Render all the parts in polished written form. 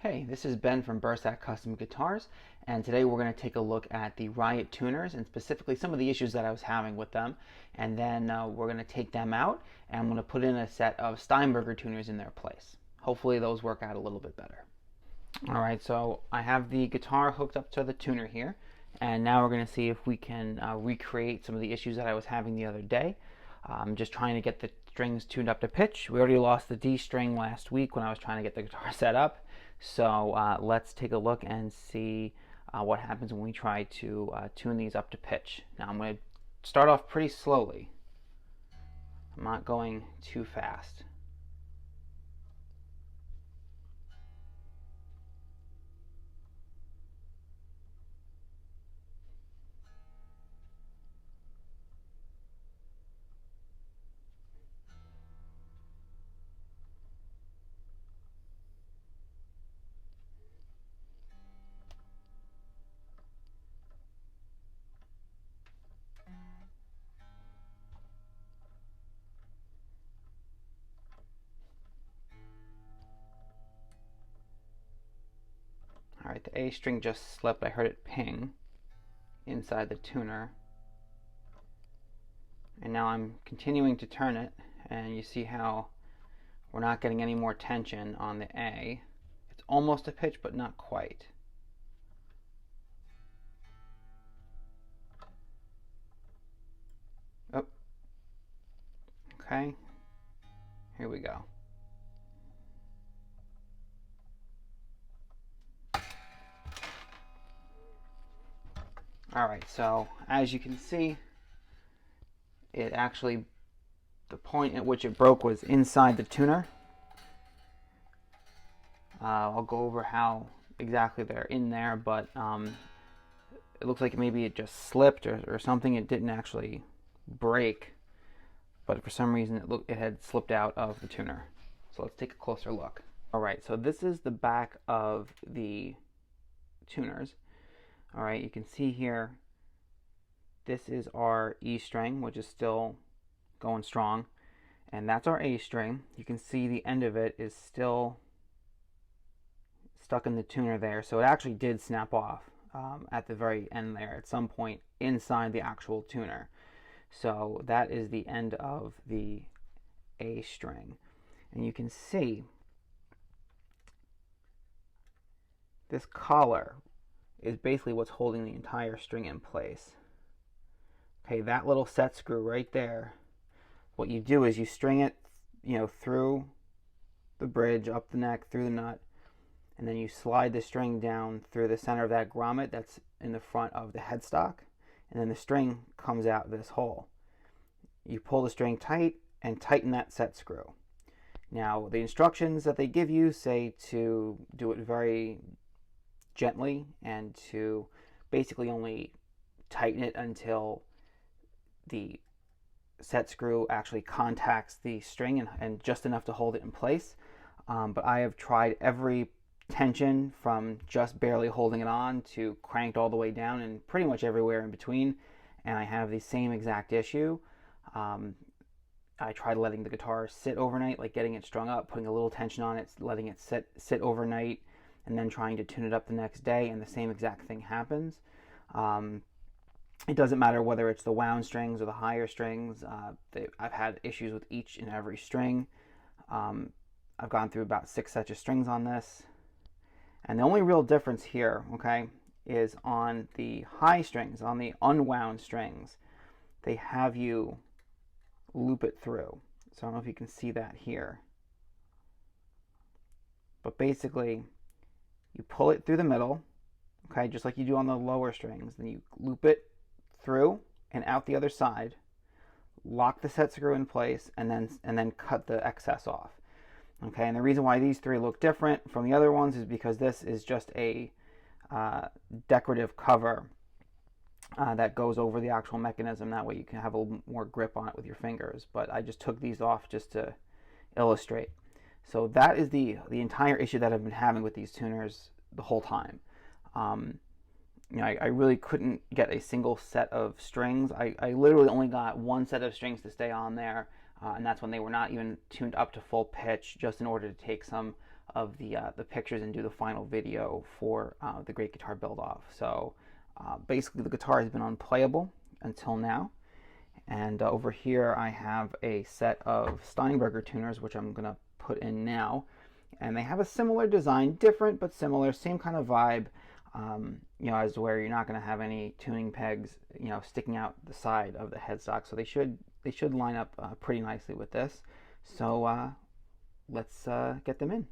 Hey, this is Ben from Bursac Custom Guitars, and today we're going to take a look at the Riot Tuners and specifically some of the issues that I was having with them, and then we're going to take them out and I'm going to put in a set of Steinberger tuners in their place. Hopefully those work out a little bit better. Alright, so I have the guitar hooked up to the tuner here, and now we're going to see if we can recreate some of the issues that I was having the other day. I'm just trying to get the strings tuned up to pitch. We already lost the D string last week when I was trying to get the guitar set up. So let's take a look and see what happens when we try to tune these up to pitch. Now I'm going to start off pretty slowly. I'm not going too fast. Alright, the A string just slipped. I heard it ping inside the tuner. And now I'm continuing to turn it, and you see how we're not getting any more tension on the A. It's almost a pitch, but not quite. Oh. Okay. Here we go. Alright, so as you can see, it actually, the point at which it broke was inside the tuner. I'll go over how exactly they're in there, but it looks like maybe it just slipped or something. It didn't actually break, but for some reason it had slipped out of the tuner. So let's take a closer look. Alright, so this is the back of the tuners. Alright, you can see here, this is our E string, which is still going strong, and that's our A string. You can see the end of it is still stuck in the tuner there, so it actually did snap off at the very end there at some point inside the actual tuner. So that is the end of the A string, and you can see this collar is basically what's holding the entire string in place. Okay, that little set screw right there, what you do is you string it, through the bridge, up the neck, through the nut, and then you slide the string down through the center of that grommet that's in the front of the headstock, and then the string comes out this hole. You pull the string tight and tighten that set screw. Now, the instructions that they give you say to do it very gently and to basically only tighten it until the set screw actually contacts the string and just enough to hold it in place. But I have tried every tension from just barely holding it on to cranked all the way down and pretty much everywhere in between, and I have the same exact issue. I tried letting the guitar sit overnight, like getting it strung up, putting a little tension on it, letting it sit overnight, and then trying to tune it up the next day, and the same exact thing happens. It doesn't matter whether it's the wound strings or the higher strings. I've had issues with each and every string. I've gone through about 6 sets of strings on this. And the only real difference here, okay, is on the high strings, on the unwound strings. They have you loop it through. So I don't know if you can see that here. But basically, you pull it through the middle, okay, just like you do on the lower strings. Then you loop it through and out the other side, lock the set screw in place, and then cut the excess off. Okay, and the reason why these 3 look different from the other ones is because this is just a decorative cover that goes over the actual mechanism. That way you can have a little more grip on it with your fingers. But I just took these off just to illustrate. So that is the entire issue that I've been having with these tuners the whole time. I really couldn't get a single set of strings. I literally only got 1 set of strings to stay on there, and that's when they were not even tuned up to full pitch, just in order to take some the pictures and do the final video for the Great Guitar Build-Off. So basically the guitar has been unplayable until now. And over here I have a set of Steinberger tuners, which I'm going to put in now. And they have a similar design, different but similar, same kind of vibe, you know, as where you're not going to have any tuning pegs, you know, sticking out the side of the headstock. So they should line up pretty nicely with this. So let's get them in.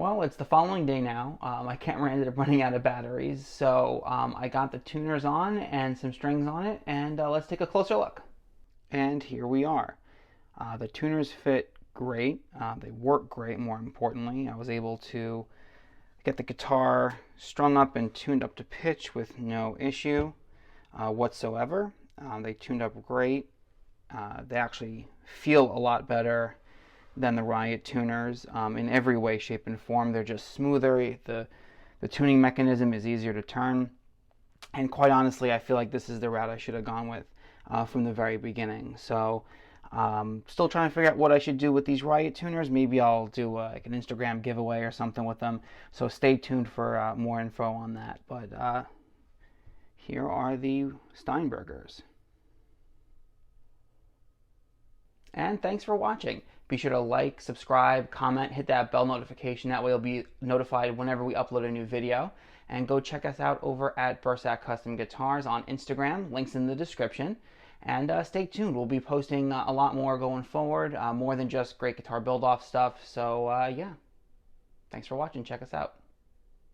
Well, it's the following day now. My camera ended up running out of batteries, so I got the tuners on and some strings on it, and let's take a closer look. And here we are. The tuners fit great. They work great, more importantly. I was able to get the guitar strung up and tuned up to pitch with no issue whatsoever. They tuned up great. They actually feel a lot better than the Riot Tuners in every way, shape, and form. They're just smoother. The tuning mechanism is easier to turn. And quite honestly, I feel like this is the route I should have gone with from the very beginning. So still trying to figure out what I should do with these Riot Tuners. Maybe I'll do like an Instagram giveaway or something with them. So stay tuned for more info on that. But here are the Steinbergers. And thanks for watching. Be sure to like, subscribe, comment, hit that bell notification. That way you'll be notified whenever we upload a new video. And go check us out over at Bursack Custom Guitars on Instagram. Links in the description. And stay tuned. We'll be posting a lot more going forward. More than just great guitar build-off stuff. So yeah, thanks for watching. Check us out.